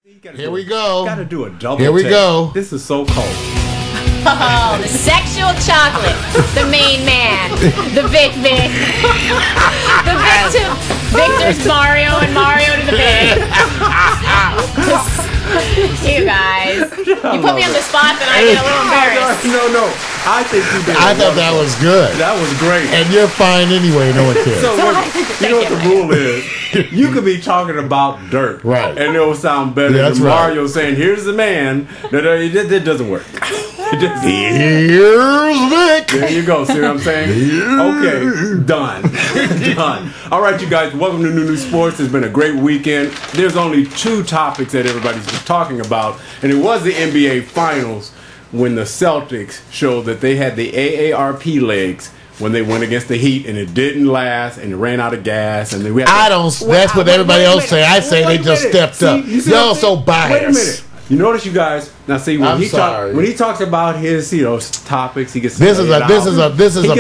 Here we go. Got to do a double. Here we take. go. This is so cold. Oh, the sexual chocolate, the main man, the Vic, the Victor's Mario and Mario to the Vic. You guys, you put me on the spot, then I get a little embarrassed. No. I think you did. I thought that was good. That was great. And you're fine anyway, no one cares. So you know what the rule is? You could be talking about dirt, right? And it'll sound better than Mario saying, "Here's the man." That doesn't work. Here's Vic. There you go. See what I'm saying? Okay, done. Done. All right, you guys. Welcome to New Sports. It's been a great weekend. There's only two topics that everybody's been talking about, and it was the NBA Finals when the Celtics showed that they had the AARP legs when they went against the Heat, and it didn't last, and it ran out of gas, and we had that's what everybody else say. I say they just stepped up. Y'all so biased. Wait a minute. You notice, you guys. Now, see when he talks about his, topics, he gets. This is a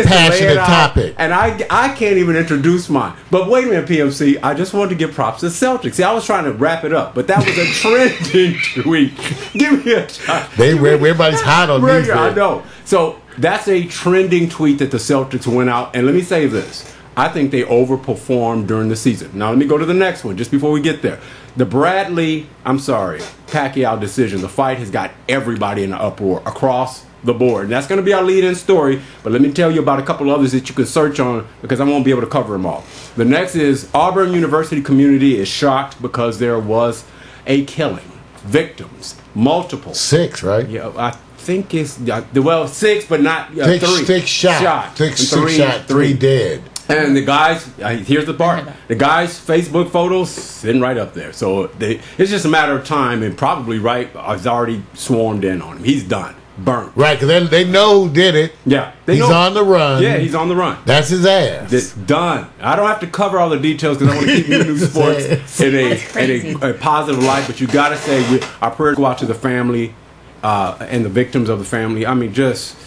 passionate topic, and I can't even introduce mine. But wait a minute, PMC. I just wanted to give props to Celtics. See, I was trying to wrap it up, but that was a trending tweet. Give me a shot. Everybody's hot on these. I know. So that's a trending tweet that the Celtics went out, and let me say this. I think they overperformed during the season. Now, let me go to the next one just before we get there. The Pacquiao decision, the fight has got everybody in an uproar across the board. And that's going to be our lead-in story, but let me tell you about a couple others that you can search on because I won't be able to cover them all. The next is Auburn University community is shocked because there was a killing. Victims, multiple. 6, right? Yeah, I think it's, 6, but not 3. 6 shot. 6 shot, 3 dead. And the guys, here's the part. The guys' Facebook photos sitting right up there. So it's just a matter of time, and probably has already swarmed in on him. He's done. Burnt. Right, because they know who did it. Yeah. He's on the run. Yeah, he's on the run. That's his ass. It's done. I don't have to cover all the details because I want to keep New Sports in a positive light, but you got to say our prayers go out to the family and the victims of the family. I mean, just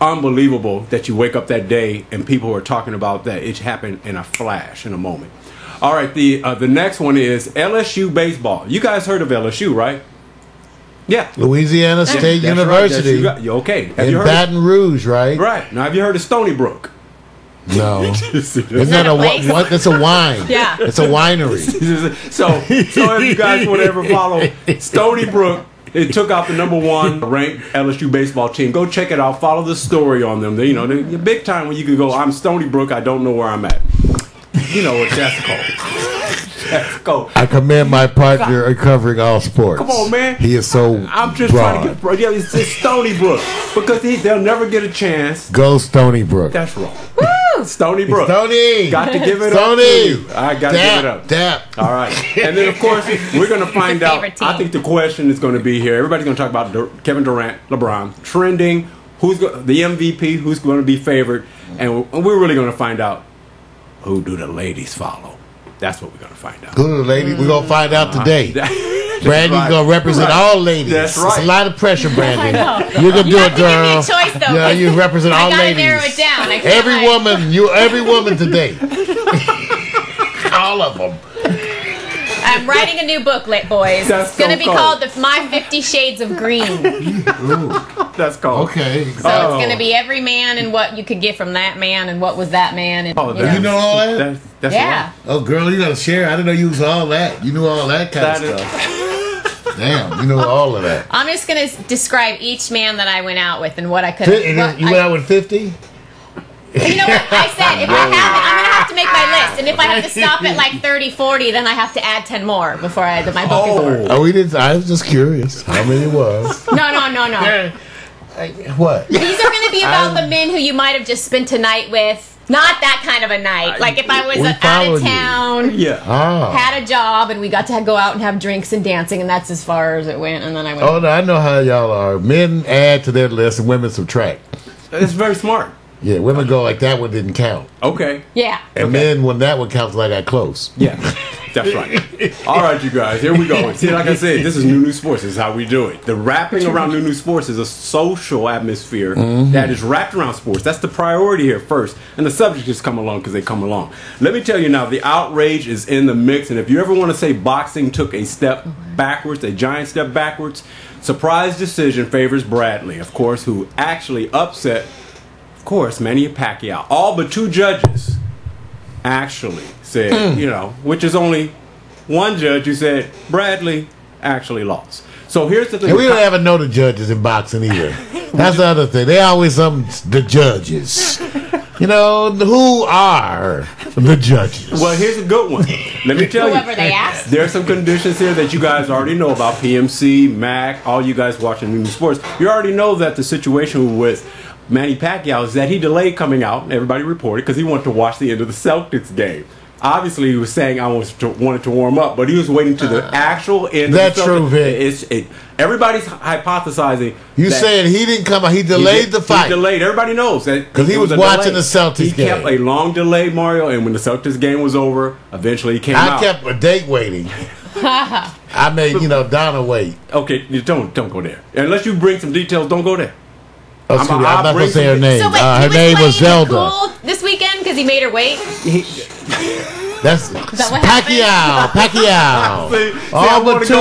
unbelievable that you wake up that day and people are talking about that. It happened in a flash, in a moment. All right, the next one is LSU baseball. You guys heard of LSU, right? Yeah. Louisiana State University. Right. Okay. In Baton Rouge, right? Right. Now, have you heard of Stony Brook? No. Isn't that what? It's a wine. Yeah. It's a winery. so if you guys would ever follow Stony Brook, it took out the #1 ranked LSU baseball team. Go check it out. Follow the story on them. They're big time when you can go, I'm Stony Brook, I don't know where I'm at. You know what that's called. That's called. I commend my partner in covering all sports. Come on, man. He is so I'm just trying to get... Yeah, it's Stony Brook. Because they'll never get a chance. Go Stony Brook. That's wrong. Stony Brook. Stony. Got to give it up to you. I got to give it up. Dap. All right. And then, of course, we're going to find out. I think the question is going to be here. Everybody's going to talk about Kevin Durant, LeBron, trending, the MVP, who's going to be favored. And we're really going to find out who do the ladies follow. That's what we're going to find out. Who do the ladies? We're going to find out today. Brandy's going to represent all ladies. That's right. It's a lot of pressure, Brandy. I know. You can do it, girl. You have to give me a choice, though. Yeah, you represent all ladies. I got to narrow it down. Every woman today. All of them. I'm writing a new booklet, boys. It's going to be called My 50 Shades of Green. Ooh. That's called. Okay. So it's going to be every man and what you could get from that man and what was that man. And, you know all that? That's yeah. Right. Oh, girl, you got to share. I didn't know you was all that. You knew all that kind of stuff. Damn, you know all of that. I'm just going to describe each man that I went out with and what I could have. You went out with 50? You know what? I said, if I have it, I'm going to have to make my list. And if I have to stop at like 30, 40, then I have to add 10 more before my book is over. Oh, we didn't. I was just curious how many it was. No. What? These are going to be about the men who you might have just spent a night with. Not that kind of a night. Like if I was out of town, had a job, and we got to go out and have drinks and dancing, and that's as far as it went. And then I went. Oh, no, I know how y'all are. Men add to their list, and women subtract. It's very smart. Yeah, women go like that one didn't count. Okay. Yeah. And men, when that one counts, like I got close. Yeah. That's right. All right, you guys, here we go. See, like I said, this is New Sports. This is how we do it. The wrapping around New Sports is a social atmosphere that is wrapped around sports. That's the priority here first. And the subjects just come along because they come along. Let me tell you now, the outrage is in the mix. And if you ever want to say boxing took a step backwards, a giant step backwards, surprise decision favors Bradley, of course, who actually upset, of course, Manny Pacquiao. All but 2 judges actually said, you know, which is only one judge who said Bradley actually lost. So here's the thing. And we don't ever know the judges in boxing either. That's the other thing. They always the judges. You know, who are the judges? Well, here's a good one. Let me tell Whoever they ask. There are some conditions here that you guys already know about. PMC, MAC, all you guys watching New Sports. You already know that the situation with Manny Pacquiao is that he delayed coming out, everybody reported, because he wanted to watch the end of the Celtics game. Obviously, he was saying I wanted to warm up, but he was waiting to the actual end That's of the Celtics. That's true, Vic. Everybody's hypothesizing. You saying he didn't come out, he delayed the fight. He delayed. Everybody knows that. Because he was watching the Celtics game. He kept a long delay, Mario, and when the Celtics game was over, eventually he came out. I kept a date waiting. I made, Donna wait. Okay, don't go there. Unless you bring some details, don't go there. I'm not going to say her name. So wait, her name was Zelda. Cool this weekend because he made her wait? That's Pacquiao. All but 2.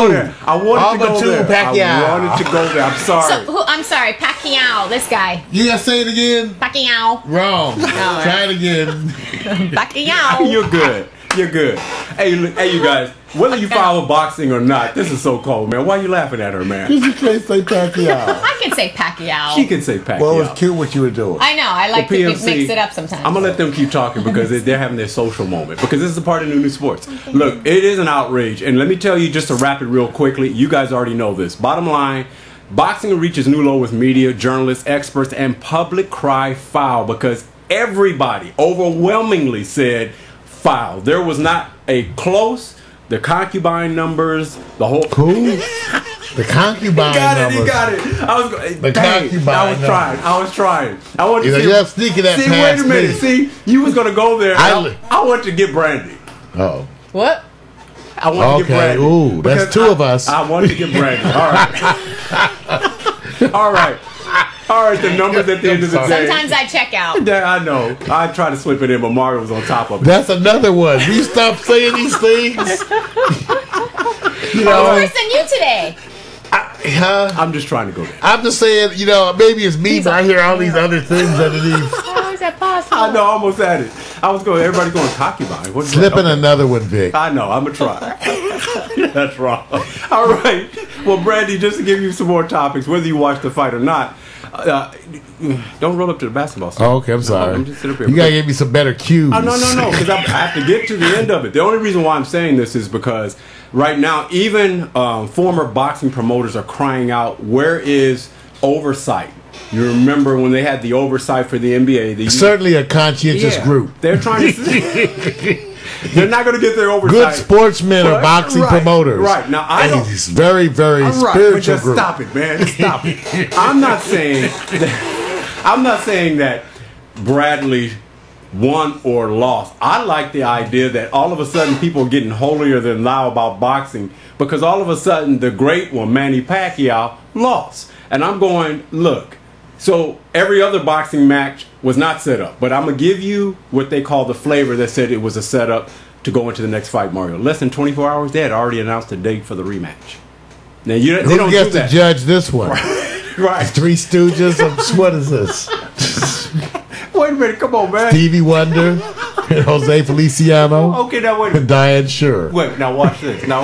I wanted to go there. Pacquiao. I wanted to go there. I'm sorry. So, I'm sorry. Pacquiao. This guy. You got to say it again? Pacquiao. Wrong. Try it again. Pacquiao. You're good. You're good. Hey, you guys. Whether you follow boxing or not, this is so cold, man. Why are you laughing at her, man? You can't say Pacquiao. I can say Pacquiao. She can say Pacquiao. Well, it was cute what you were doing. I know. I like to mix it up sometimes. I'm going to let them keep talking because they're having their social moment. Because this is a part of New Sports. Look, it is an outrage. And let me tell you, just to wrap it real quickly, you guys already know this. Bottom line, boxing reaches new low with media, journalists, experts, and public cry foul because everybody overwhelmingly said foul. There was not a close. The concubine numbers, the whole the concubine numbers. He got it. I was trying. I wanted to see. You're sneaking that past wait a minute. Me. See, you was gonna go there. I want to get Brandy. Oh. What? I want to get Brandy. Ooh, that's 2 of us. I wanted to get Brandy. All right. All right. All right, the numbers at the end of the day. Sometimes I check out. Yeah, I know. I try to slip it in, but Mario was on top of it. That's another one. Will you stop saying these things? Worse than you today. I'm just trying to go there. I'm just saying, maybe it's me, but I hear all these other things underneath. How is that possible? I know, I almost had it. Everybody going concubine. What's Slipping another one, Vic. I know, I'm going to try. That's wrong. All right. Well, Brandy, just to give you some more topics, whether you watch the fight or not, don't roll up to the basketball side. Oh, okay, I'm sorry. I'm just sitting up here. You got to give me some better cues. Oh, no, because I have to get to the end of it. The only reason why I'm saying this is because right now, even former boxing promoters are crying out, where is oversight? You remember when they had the oversight for the NBA? Certainly a conscientious group. They're trying to... They're not going to get their oversight. Good sportsmen are boxing promoters. Right. Now, I don't... It's very, very spiritual group. Stop it, man. Stop it. I'm not saying that Bradley won or lost. I like the idea that all of a sudden people are getting holier than thou about boxing because all of a sudden the great one, Manny Pacquiao, lost. And I'm going, look, so every other boxing match was not set up. But I'm going to give you what they call the flavor that said it was a setup to go into the next fight, Mario. Less than 24 hours, they had already announced a date for the rematch. Now, they don't get to judge this one. Right. Three Stooges. What is this? Wait a minute. Come on, man. Stevie Wonder and Jose Feliciano. Okay, now wait a minute. And Diane Shure. Wait, now watch this. Now,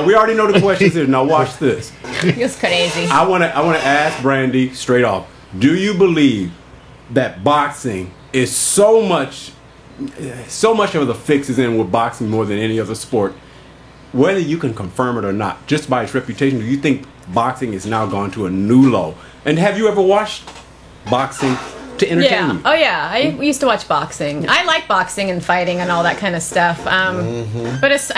we already know the questions here. Now watch this. It's crazy. I want to ask Brandy straight off. Do you believe that boxing is so much of the fix is in with boxing more than any other sport? Whether you can confirm it or not, just by its reputation, do you think boxing has now gone to a new low? And have you ever watched boxing to entertain you? Oh yeah, I used to watch boxing. I like boxing and fighting and all that kind of stuff. But it's,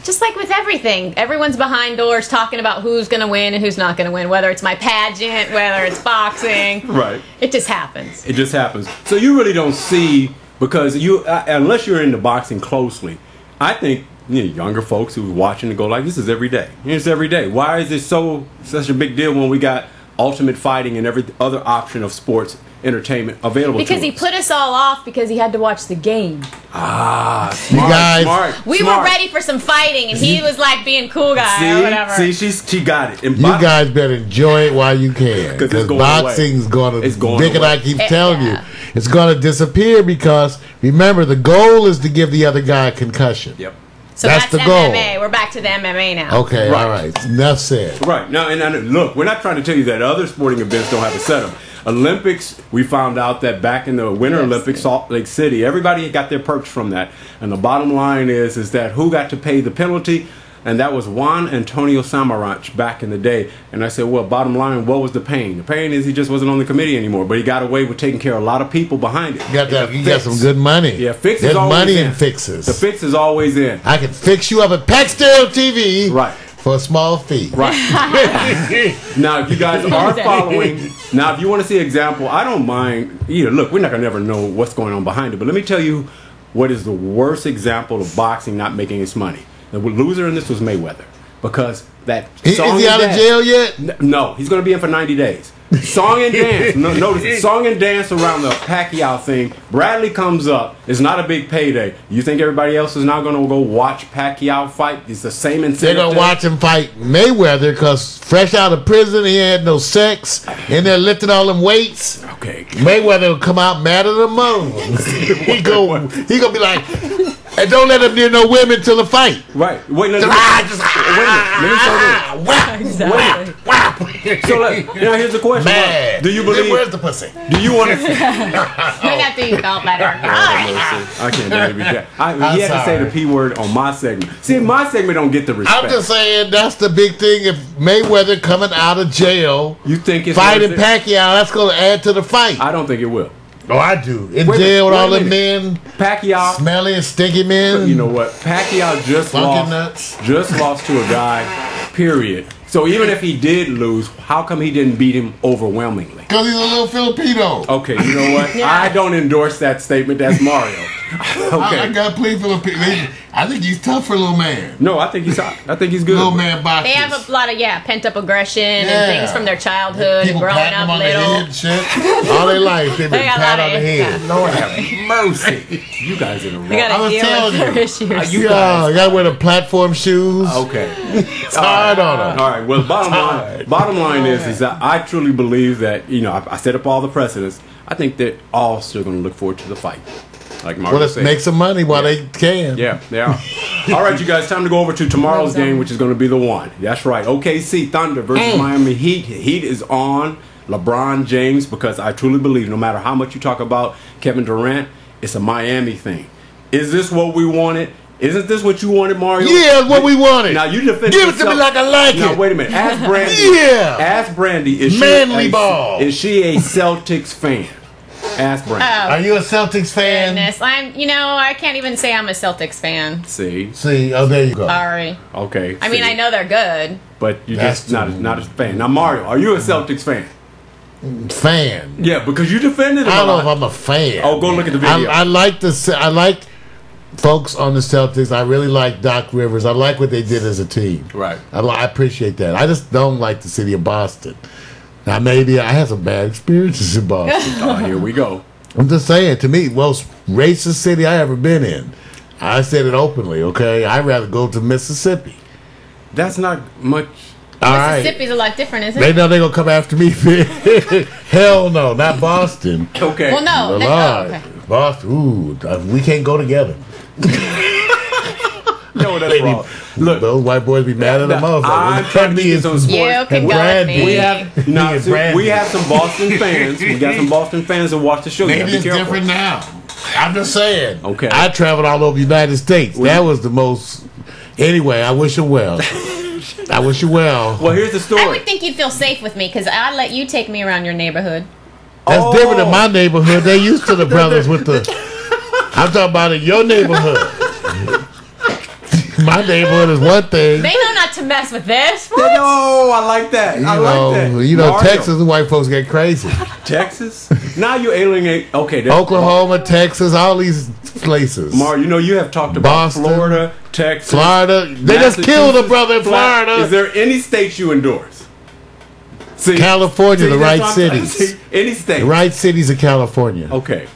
just like with everything, everyone's behind doors talking about who's going to win and who's not going to win. Whether it's my pageant, whether it's boxing, right? It just happens. It just happens. So you really don't see, because unless you're into boxing closely, I think younger folks who are watching and go like, this is every day. It's every day. Why is it such a big deal when we got Ultimate Fighting and every other option of sports entertainment available to us? Because he put us all off because he had to watch the game. Smart. We were ready for some fighting, and he was like being cool guy or whatever. She got it. And you guys better enjoy it while you can, because boxing's going to. Dick and I keep telling you, it's going to disappear because remember the goal is to give the other guy a concussion. Yep. So that's the goal. MMA. We're back to the MMA now. Okay, all right. Enough said. Right. Now, and look, we're not trying to tell you that other sporting events don't have a setup. Olympics, we found out that back in the Winter Olympics, Salt Lake City, everybody got their perks from that. And the bottom line is that who got to pay the penalty? And that was Juan Antonio Samaranch back in the day. And I said, well, bottom line, what was the pain? The pain is he just wasn't on the committee anymore, but he got away with taking care of a lot of people behind it. You got some good money. Yeah, fix There's is always money in. in fixes. The fix is always in. I can fix you up at Paxtel TV. Right. For a small fee. Right. Now, if you guys are following, now, if you want to see an example, I don't mind. Look, we're not going to never know what's going on behind it, but let me tell you what is the worst example of boxing not making its money. The loser in this was Mayweather. Because that song is he out of jail yet? No, he's going to be in for 90 days. Song and dance. Notice it. Song and dance around the Pacquiao thing. Bradley comes up. It's not a big payday. You think everybody else is now going to go watch Pacquiao fight? It's the same incentive. They're going to watch him fight Mayweather because fresh out of prison, he had no sex, and they're lifting all them weights. Okay. Mayweather will come out madder than Moses. he gonna be like, and don't let him near no women till the fight. Right. Wait, let me now here's the question. Do you believe? Where's the pussy? Do you want to? Right after you felt better. I can't believe it. He had to say the P word on my segment. See, my segment don't get the respect. I'm just saying that's the big thing. If Mayweather coming out of jail, you think it's fighting Pacquiao, that's going to add to the fight. I don't think it will. Oh, I do. In jail with all the men, Pacquiao, smelly and stinky men. You know what? Pacquiao just lost to a guy. Period. So even if he did lose, how come he didn't beat him overwhelmingly? Because he's a little Filipino. Okay, you know what? I don't endorse that statement. That's Mario. Okay. I got to plead Filipino. I think he's tough for a little man. No, I think he's good. Little man boxers. They have a lot of pent up aggression and things from their childhood and growing up on little. The head and shit. All their life they've been pat on the head. Lord have mercy. You guys are the wrong. I was telling you. You got to wear the platform shoes. Okay. It's hard on them. All right. Well, bottom line is that I truly believe that I set up all the precedents. I think they're all still going to look forward to the fight. Like Mario let's make some money while they can. Yeah, they are. All right, you guys, time to go over to tomorrow's game, which is going to be the one. That's right. OKC Thunder versus Miami Heat. Heat is on LeBron James because I truly believe no matter how much you talk about Kevin Durant, it's a Miami thing. Is this what we wanted? Isn't this what you wanted, Mario? Yeah, what we wanted. Now you defend Give it to me like I like it. Now wait a minute. Ask Brandy. Ask Brandy. Is she a Celtics fan? Ask Brandy. Are you a Celtics fan? Goodness. I can't even say I'm a Celtics fan. See. Oh, there you go. Sorry. Okay. I mean, I know they're good, but you're just not a fan. Now, Mario, are you a Celtics fan? Fan. Yeah, because you defended them. I don't know if I'm a fan. Oh, go look at the video. I like folks on the Celtics. I really like Doc Rivers. I like what they did as a team. Right. I appreciate that. I just don't like the city of Boston. Now, maybe I had some bad experiences in Boston. Here we go. I'm just saying, to me, most racist city I ever been in. I said it openly, okay? I'd rather go to Mississippi. That's not much. Mississippi's a lot different, isn't it? They know they're going to come after me. Hell no, not Boston. Okay. Well, no. Okay. Boston, ooh, we can't go together. No, that's wrong. Look, those white boys be mad at the motherfucker. I'm trying to get some sports. You can go with me. We have some Boston fans. We got some Boston fans that watch the show. Maybe it's different now. I'm just saying. Okay. I traveled all over the United States. That was the most. Anyway, I wish you well. I wish you well. Well, here's the story. I would think you'd feel safe with me because I'd let you take me around your neighborhood. That's different in my neighborhood. They used to the brothers with the. I'm talking about in your neighborhood. My neighborhood is one thing. They know not to mess with this. Oh, I like that. You know, Texas, the white folks get crazy. Texas? Now you alienate. Okay. Oklahoma, Texas, all these places. Mario, you know, you have talked about Boston, Florida, Texas. Florida. They just killed a brother in Florida. Is there any states you endorse? California, the right cities. Any state. The right cities of California. Okay.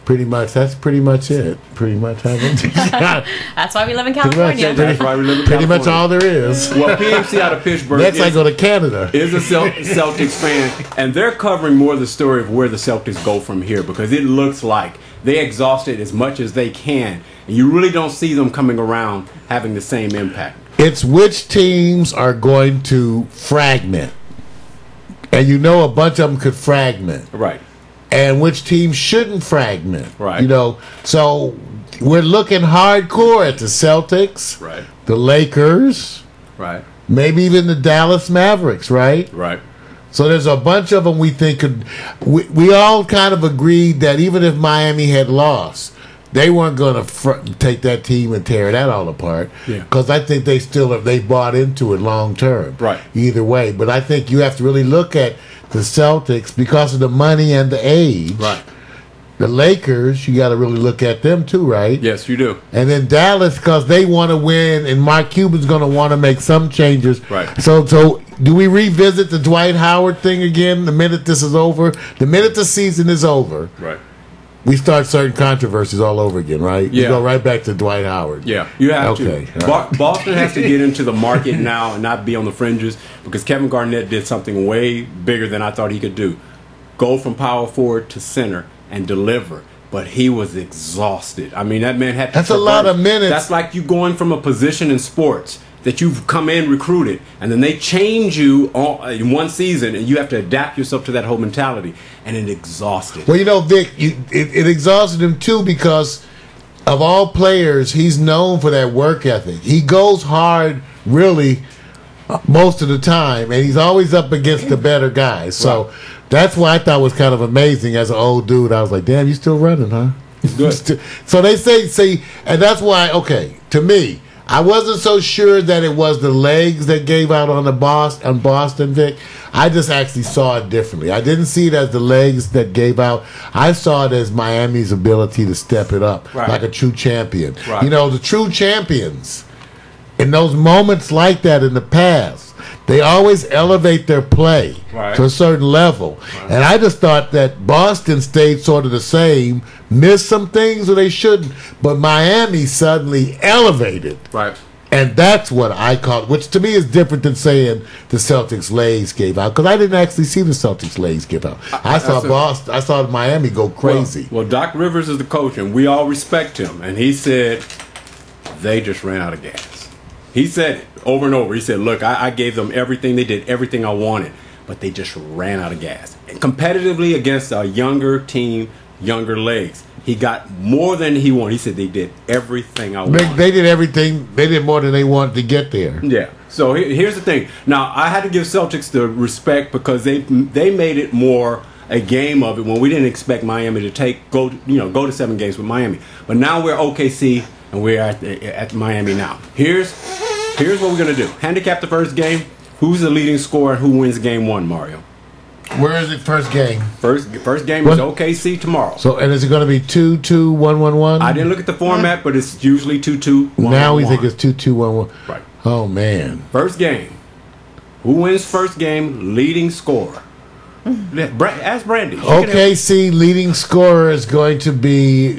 Pretty much. That's pretty much it. Pretty much. That's why we live in California. That's why we live in California. Pretty much all there is. Well, PMC out of Pittsburgh. Next, I go to Canada. Is a Celtics fan, and they're covering more of the story of where the Celtics go from here because it looks like they exhausted as much as they can, and you really don't see them coming around having the same impact. It's which teams are going to fragment, and you know a bunch of them could fragment. Right. And which team shouldn't fragment. Right. You know, so we're looking hardcore at the Celtics, right, the Lakers, right, maybe even the Dallas Mavericks, right? Right. So there's a bunch of them we think could. We all kind of agreed that even if Miami had lost, they weren't going to take that team and tear that all apart. Yeah. Because I think they bought into it long term. Right. Either way, but I think you have to really look at the Celtics because of the money and the age. Right. The Lakers, you got to really look at them too, right? Yes, you do. And then Dallas, because they want to win, and Mark Cuban's going to want to make some changes. Right. So do we revisit the Dwight Howard thing again the minute this is over? The minute the season is over, right, we start certain controversies all over again, right? Yeah. You go right back to Dwight Howard. Yeah, you have to. Right. Boston has to get into the market now and not be on the fringes because Kevin Garnett did something way bigger than I thought he could do. Go from power forward to center and deliver. But he was exhausted. I mean, that man had to... That's a lot of minutes. That's like you going from a position in sports that you've come in recruited, and then they change you in one season, and you have to adapt yourself to that whole mentality, and it exhausted. Well, you know, Vic, it exhausted him too because of all players, he's known for that work ethic. He goes hard, really, most of the time, and he's always up against the better guys. So right. That's why I thought was kind of amazing as an old dude. I was like, damn, you still running, huh? Good. So they say, and that's why, okay, to me, I wasn't so sure that it was the legs that gave out on Boston, Vic. I just actually saw it differently. I didn't see it as the legs that gave out. I saw it as Miami's ability to step it up like a true champion. Right. You know, the true champions, in those moments like that in the past, they always elevate their play to a certain level. Right. And I just thought that Boston stayed sort of the same, missed some things where they shouldn't, but Miami suddenly elevated. Right. And that's what I caught, which to me is different than saying the Celtics legs gave out, because I didn't actually see the Celtics legs give out. I saw Miami go crazy. Well, Doc Rivers is the coach, and we all respect him. And he said they just ran out of gas. He said it over and over. He said, look, I gave them everything. They did everything I wanted, but they just ran out of gas. And competitively against a younger team, younger legs, he got more than he wanted. He said they did everything I wanted. They did everything. They did more than they wanted to get there. Yeah. So here's the thing. Now, I had to give Celtics the respect because they made it more a game of it when we didn't expect Miami to go to 7 games with Miami. But now we're OKC. And we're at Miami now. Here's what we're going to do. Handicap the first game. Who's the leading scorer and who wins game 1, Mario? Where is it first game? First game is OKC tomorrow. So, and is it going to be 2-2, 1-1-1? I didn't look at the format, but it's usually 2-2, 1-1-1. Now we think it's 2-2, 1-1. Right. Oh, man. First game. Who wins first game? Leading scorer. Ask Brandy. OKC leading scorer is going to be...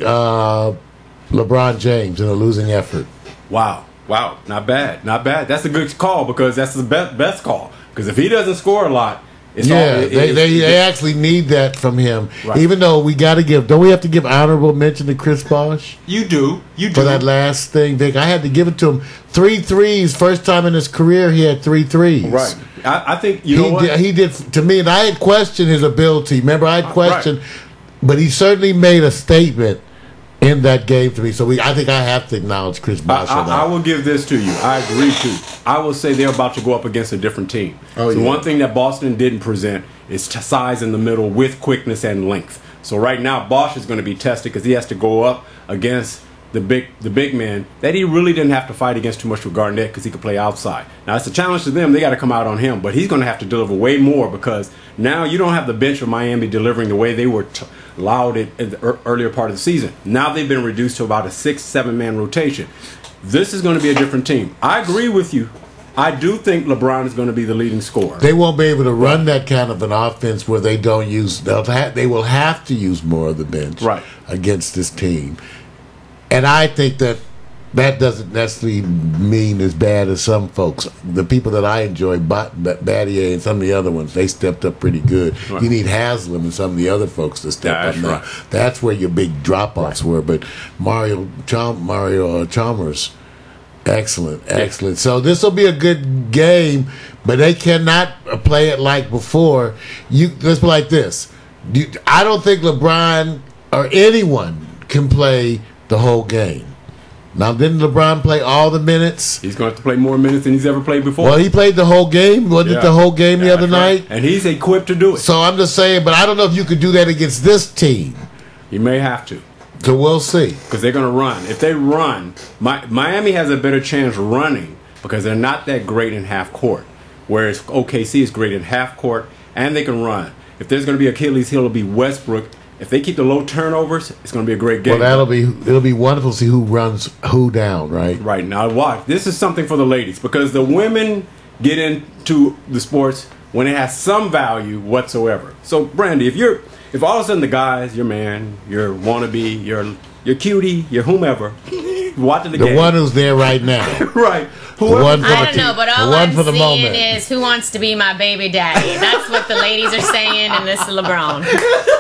LeBron James in a losing effort. Wow. Not bad. That's a good call because that's the best call. Because if he doesn't score a lot, they actually need that from him. Right. Even though we got to don't we have to give honorable mention to Chris Bosh? You do. For that last thing, Vic. I had to give it to him. 3 threes. First time in his career he had 3 threes. Right. I think, you know what? He did, to me, and I had questioned his ability. Remember, I had questioned, but he certainly made a statement in that game to me. So I think I have to acknowledge Chris Bosh. I will give this to you. I agree too. I will say they're about to go up against a different team. One thing that Boston didn't present is size in the middle with quickness and length. So right now Bosh is going to be tested because he has to go up against the big men, that he really didn't have to fight against too much with Garnett because he could play outside. Now it's a challenge to them. They got to come out on him, but he's going to have to deliver way more because now you don't have the bench of Miami delivering the way they were allowed it in the earlier part of the season. Now they've been reduced to about a 6-7 man rotation. This is going to be a different team. I agree with you. I do think LeBron is going to be the leading scorer. They won't be able to run that kind of an offense where they don't use. They will have to use more of the bench against this team. And I think that doesn't necessarily mean as bad as some folks. The people that I enjoy, Battier and some of the other ones, they stepped up pretty good. Right. You need Haslam and some of the other folks to step up now. Right. That's where your big drop-offs were. But Mario Chalmers, excellent. So this will be a good game, but they cannot play it like before. Let's be like this. I don't think LeBron or anyone can play the whole game. Now, didn't LeBron play all the minutes? He's going to have to play more minutes than he's ever played before. Well, he played the whole game. Wasn't it the whole game the other night? And he's equipped to do it. So I'm just saying, but I don't know if you could do that against this team. You may have to. So we'll see. Because they're going to run. If they run, Miami has a better chance running because they're not that great in half court. Whereas OKC is great in half court and they can run. If there's going to be Achilles heel, it'll be Westbrook. If they keep the low turnovers, it's going to be a great game. Well, it'll be wonderful to see who runs who down, right? Right. Now, watch. This is something for the ladies because the women get into the sports when it has some value whatsoever. So, Brandy, if all of a sudden the guys, your man, your wannabe, your cutie, your whomever, watching the game. The one who's there right now. Right. I don't know, but all I'm seeing is who wants to be my baby daddy. That's what the ladies are saying, and this is LeBron.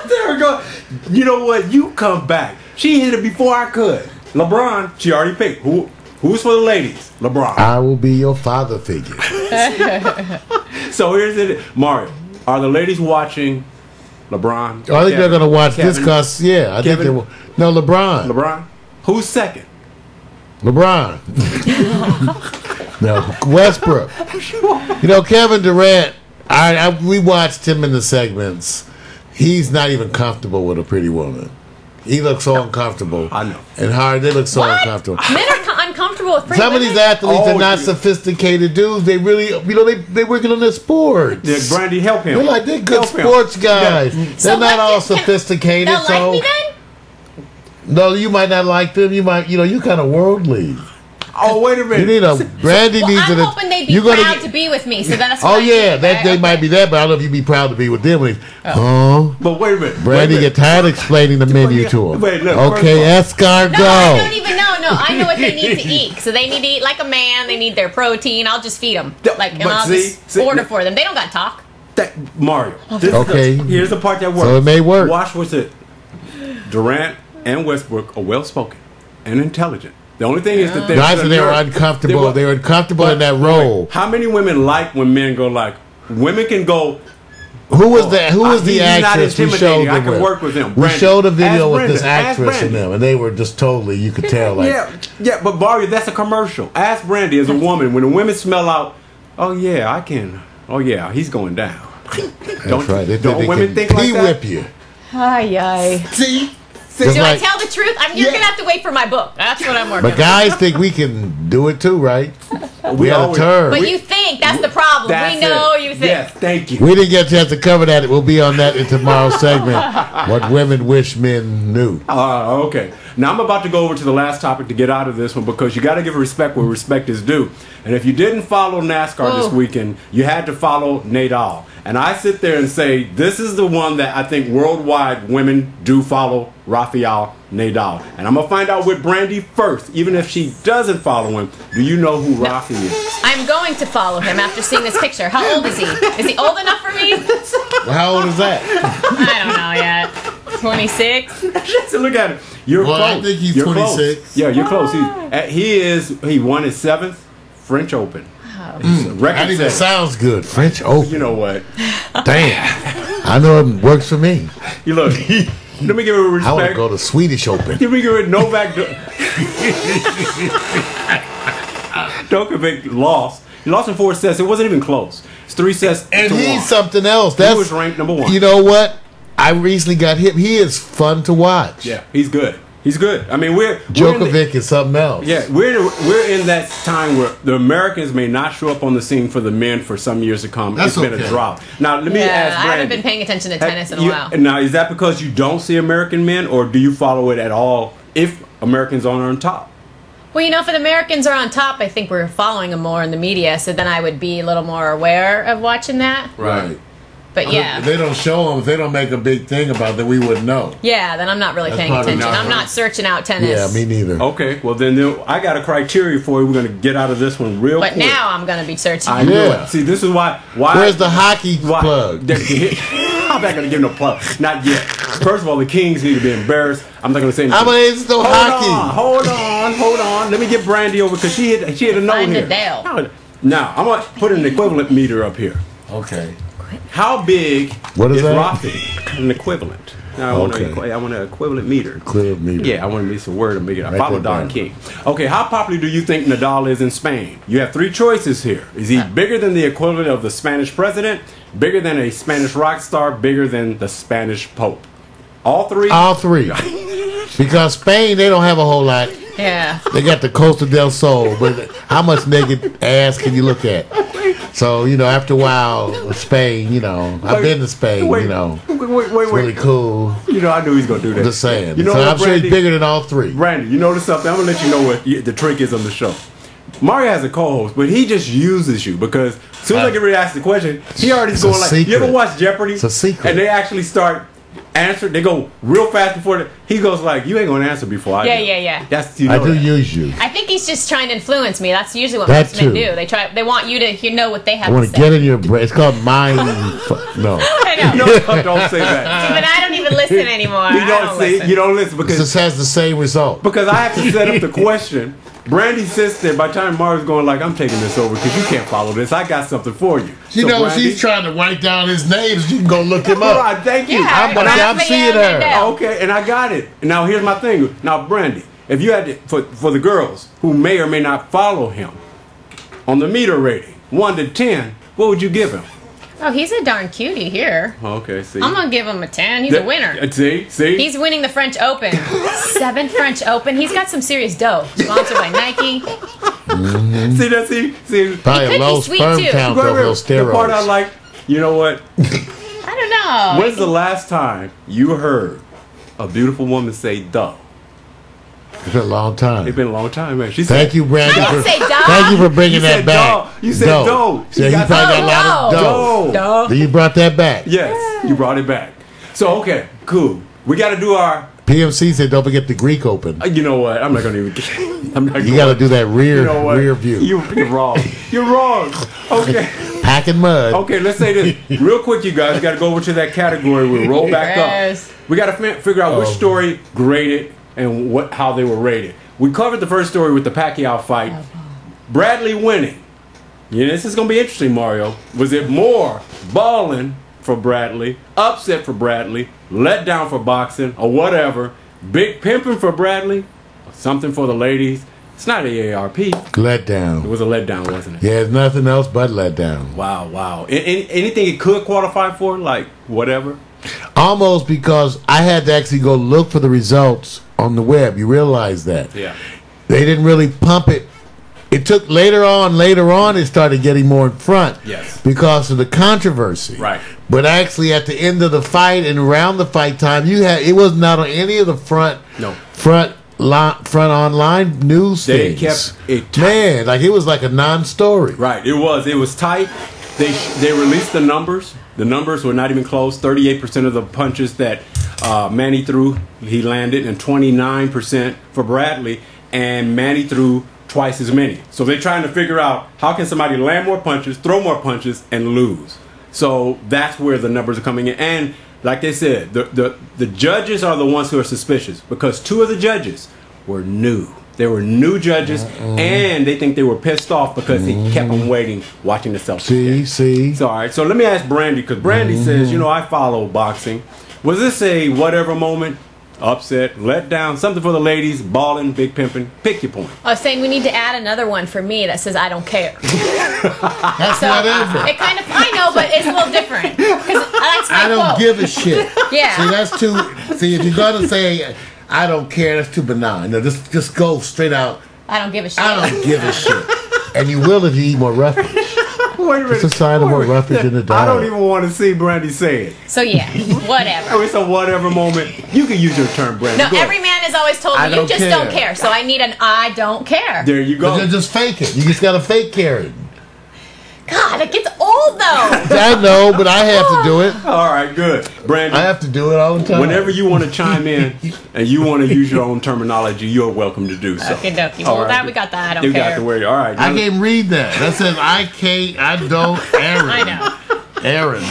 There we go. You know what? You come back. She hit it before I could. LeBron, she already picked. Who's for the ladies? LeBron. I will be your father figure. So here's it. Mario, are the ladies watching LeBron? I think they're going to watch this because, I think they will. No, LeBron. LeBron? Who's second? LeBron. No, Westbrook. You know, Kevin Durant, we watched him in the segments. He's not even comfortable with a pretty woman. He looks so uncomfortable. I know. And they look so uncomfortable. Men are uncomfortable with pretty women? Some of these athletes are not sophisticated dudes. They really, they're working on their sports. Yeah, Brandy, help him. They're good sports guys. Yeah. They're not all sophisticated. They'll like me then? No, you might not like them. You might, you're kind of worldly. Oh, wait a minute. You need Brandy needs I'm hoping they'd be proud to be with me, so that's what they might be that, but I don't know if you'd be proud to be with them. But wait a minute. Brandy get tired explaining the menu to them. Okay, escargot. No, I don't even know. No, I know what they need to eat. So they need to eat like a man. They need their protein. I'll just feed them. I'll just order for them. They don't got to talk. Mario. Here's the part that works. So it may work. Watch what's it. Durant and Westbrook are well-spoken and intelligent. The only thing is that they were uncomfortable. They were uncomfortable in that role. How many women like when men go like? Women can go. Who was that? Who was the actress we showed them? I can work with him. We showed a video with this actress and them, and they were just totally. You could tell. Yeah. But Mario, that's a commercial. Ask Brandy as a woman when the women smell out. Oh yeah, I can. Oh yeah, he's going down. That's right. Don't women think like that? Whip you. Ay. See. Do I tell the truth? You're going to have to wait for my book. That's what I'm working on. But guys think we can do it too, right? We have a term. But you think. That's the problem. We know you think. Yes, thank you. We didn't get a chance to cover that. We'll be on that in tomorrow's segment. What women wish men knew. Okay. Now I'm about to go over to the last topic to get out of this one because you got to give respect where respect is due. And if you didn't follow NASCAR this weekend, you had to follow Nadal. And I sit there and say, this is the one that I think worldwide women do follow, Rafael Nadal. And I'm going to find out with Brandy first. Even if she doesn't follow him, do you know who Rafi is? I'm going to follow him after seeing this picture. How old is he? Is he old enough for me? Well, how old is that? I don't know yet. 26? Look at him. You're close. I think he's 26. Close. Yeah, you're close. He won his 7th French Open. That even sounds good. French Open. You know what? Damn. I know it works for me. You look. Let me give it respect. I want to go to Swedish Open. Let me give it Novak Djokovic lost. He lost in 4 sets. It wasn't even close. It's 3 sets. And he's 1. something else. He was ranked number 1. You know what? I recently got him. He is fun to watch. Yeah, he's good. He's good. I mean, Djokovic is something else. Yeah, we're in that time where the Americans may not show up on the scene for the men for some years to come. It's been a drop. Now, let me ask Brandon. I haven't been paying attention to tennis in a while. Now, is that because you don't see American men, or do you follow it at all if Americans are on top? Well, if the Americans are on top, I think we're following them more in the media, so then I would be a little more aware of watching that. Right. But yeah. If they don't show them, if they don't make a big thing about it, then we wouldn't know. Yeah, then I'm not really paying attention. I'm not searching out tennis. Yeah, me neither. Okay, well then I got a criteria for you. We're going to get out of this one real quick. But now I'm going to be searching. I know it. See, this is why where's the hockey plug? I'm not going to give no plug. Not yet. First of all, the Kings need to be embarrassed. I'm not going to say anything. It's no hockey. Hold on. Let me get Brandy over because she had a note here. Now, I'm going to put an equivalent meter up here. Okay. How big is Rafi? An equivalent. Now, I want an equivalent meter. Equivalent meter. Yeah, I want to be some word to make it. I follow Don King. Okay, how popular do you think Nadal is in Spain? You have three choices here. Is he bigger than the equivalent of the Spanish president, bigger than a Spanish rock star, bigger than the Spanish Pope? All three? All three. Because Spain, they don't have a whole lot. Yeah. They got the Costa del Sol, but how much naked ass can you look at? So, after a while, Spain, I've been to Spain, it's really cool. I knew he was going to do that. Just saying. I'm sure he's bigger than all three. Randy, you notice something? I'm going to let you know what the trick is on the show. Mario has a co-host, but he just uses you because as soon as I get ready to ask the question, he already's going like, secret. You ever watch Jeopardy? It's a secret. And they actually start answering. They go real fast before he goes like, you ain't going to answer before I do. Yeah. I do use you. I think he's just trying to influence me. That's usually what most men do. They want you to know what they have to say. I want to get in your brain. It's called mind. No. I know. Don't say that. But I don't even listen anymore. You don't listen because this has the same result. Because I have to set up the question. Brandy sits there. By the time Mario's going like, I'm taking this over because you can't follow this. I got something for you. Brandy, she's trying to write down his names. You can go look him up. Right, thank you. Yeah, I'm seeing her. Okay, and I got it. Now here's my thing. Now, Brandy, if you had to, for the girls who may or may not follow him, on the meter rating, 1 to 10, what would you give him? Oh, he's a darn cutie here. Okay, see. I'm going to give him a 10. He's a winner. See? He's winning the French Open. 7th French Open. He's got some serious dough. Sponsored by Nike. See? Probably a low sperm count of those steroids. The part I like, you know what? I don't know. When's the last time you heard a beautiful woman say duh? It's been a long time. It's been a long time, man. Thank you, Brandy. Thank you for bringing that back. You said dough. So you probably got a lot of dough. Then you brought that back. Yes, you brought it back. So, okay, cool. We got to do our... PMC said don't forget the Greek Open. You know what? I'm not going to even get... You got to do that rear view. You're wrong. You're wrong. Okay. Packing mud. Okay, let's say this. Real quick, you guys. Got to go over to that category. We'll roll back up. We got to figure out which story graded and how they were rated. We covered the first story with the Pacquiao fight. Bradley winning. This is going to be interesting, Mario. Was it more balling for Bradley, upset for Bradley, let down for boxing, or whatever? Big pimping for Bradley, something for the ladies? It's not AARP. Let down. It was a letdown, wasn't it? Yeah, it's nothing else but let down. Wow. Anything it could qualify for, like whatever? Almost, because I had to actually go look for the results on the web. You realize that? Yeah. They didn't really pump it. It took later on, it started getting more in front. Yes. Because of the controversy. Right. But actually at the end of the fight and around the fight time, it was not on any of the front online news they things. Kept it tight. Man, like it was like a non-story. Right. It was tight. They released the numbers. The numbers were not even close. 38% of the punches that Manny threw, he landed, and 29% for Bradley. And Manny threw twice as many. So they're trying to figure out how can somebody land more punches, throw more punches, and lose. So that's where the numbers are coming in. And like they said, the judges are the ones who are suspicious because 2 of the judges were new. They were new judges, and they think they were pissed off because he kept them waiting, watching the Celtics. See. So, all right. So let me ask Brandy, because Brandy says, I follow boxing. Was this a whatever moment? Upset, let down, something for the ladies, balling, big pimping? Pick your point. I was saying we need to add another one for me that says I don't care. That's whatever. It kind of, I know, but it's a little different. Because that's my I don't quote. give a shit. Yeah. See, that's too. See, if you're gonna say I don't care. That's too benign. No, just go straight out. I don't give a shit. I don't give a shit. And you will if you eat more roughage. Wait a minute. It's a sign of more roughage in the diet. I don't even want to see Brandy say it. So yeah, whatever. It's a whatever moment. You can use your term, Brandy. No, every man has always told me, you just don't care. So I need an I don't care. There you go. But just fake it. You just got to fake care it. God, it gets old though. I know, but I have to do it. All right, good. Brandy, I have to do it all the time. Whenever you want to chime in and you want to use your own terminology, you're welcome to do so. Okay, dokie. Well, that we got that. I don't you care. got the word. All right. I can't read that. That says I can't. I don't. Aaron. I know. Aaron.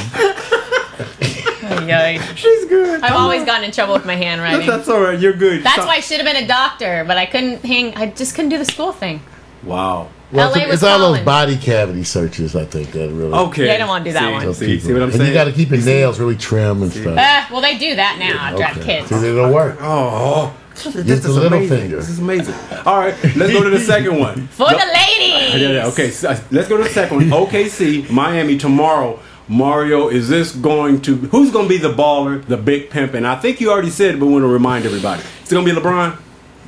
She's good. I've always gotten in trouble with my handwriting. That's all right. You're good. That's why I should have been a doctor, but I couldn't hang. I just couldn't do the school thing. Wow. Well, LA was it's all calling. those body cavity searches, I think, that really. Okay. Yeah, I don't want to do that one. See what I'm saying? And you got to keep your nails really trim and stuff. Well, they do that now after I have kids. See, it'll work. Oh, Just the little amazing. finger. This is amazing. All right, let's go to the second one. For the ladies. Yeah. Okay, so, let's go to the second one. OKC, Miami tomorrow. Mario, is this going to... Who's going to be the baller, the big pimp? And I think you already said it, but we want to remind everybody. Is it going to be LeBron?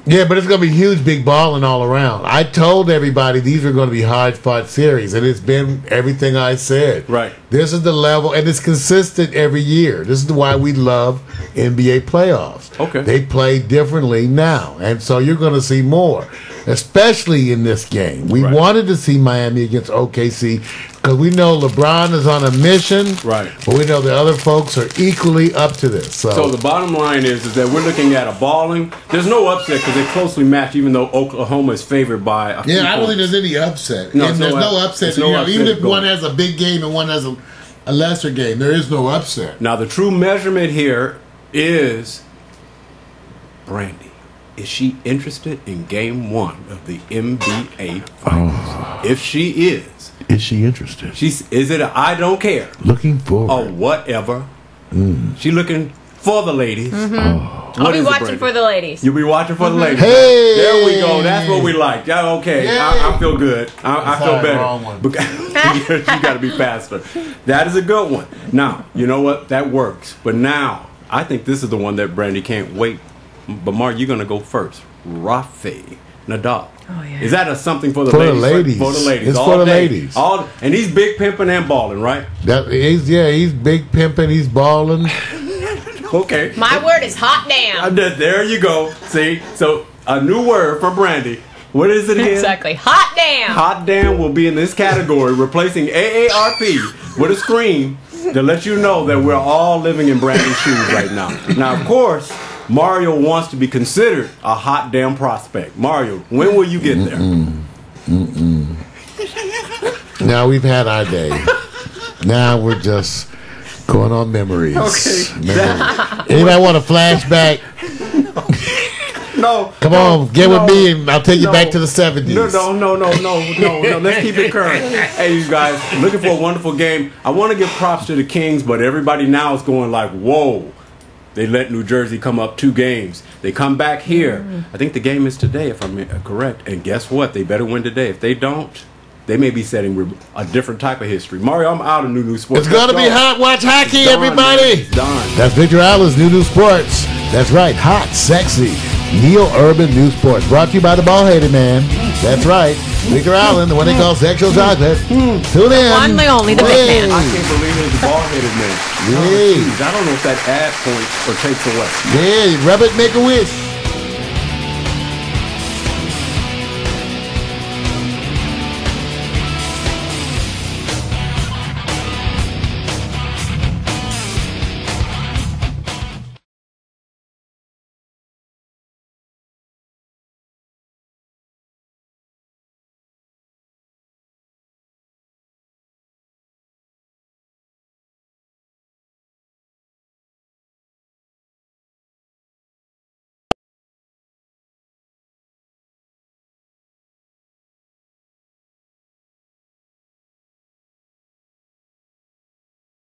Yeah, but it's going to be huge, big balling all around. I told everybody these are going to be hard-fought series, and it's been everything I said. Right. This is the level, and it's consistent every year. This is why we love NBA playoffs. Okay. They play differently now, and so you're going to see more, especially in this game. We wanted to see Miami against OKC because we know LeBron is on a mission, right? But we know the other folks are equally up to this. So the bottom line is that we're looking at a balling. There's no upset because they closely match, even though Oklahoma is favored by a few I don't points. think there's any upset. No, and there's no upset. Even if one has a big game and one has a lesser game, there is no upset. Now, the true measurement here is Brandy. Is she interested in Game 1 of the NBA Finals? If she is she interested? Is it a I don't care? Looking forward. Or whatever. She looking for the ladies. I'll be watching for the ladies. You'll be watching for the ladies. Hey! There we go. That's what we like. Yeah, okay. I feel good. I feel better. You got to be faster. That is a good one. Now, you know what? That works. But now, I think this is the one that Brandy can't wait. But Mark, you're going to go first. Rafael Nadal. Oh, yeah. Is that something for the ladies? For the ladies. It's all for the day. ladies. And he's big pimping and balling, right? He's big pimping. He's balling. Okay. My word is hot damn. There you go. See? So, a new word for Brandy. What is it again? Exactly. Hot damn. Hot damn will be in this category, replacing AARP with a scream to let you know that we're all living in Brandy's shoes right now. Now, of course, Mario wants to be considered a hot damn prospect. Mario, when will you get there? Now we've had our day. Now we're just going on memories. Okay. Anybody want a flashback? No. Come on, get with me and I'll take you back to the 70s. No. Let's keep it current. Hey, you guys, looking for a wonderful game. I want to give props to the Kings, but everybody now is going like, whoa. They let New Jersey come up 2 games. They come back here. I think the game is today, if I'm correct. And guess what? They better win today. If they don't, they may be setting a different type of history. Mario, I'm out of New Sports. It's going to be hot. Watch hockey, everybody. Done. That's Victor Allen's New Sports. That's right. Hot, sexy, neo-urban New Sports. Brought to you by the ball-headed man. That's right. Victor Allen, the one they call Sexual Chocolate. Tune in. One, the only, the big man. I can't believe it's the ball-headed man. Yeah. I don't know if that ad points or takes away. Yeah, rub it, make a wish.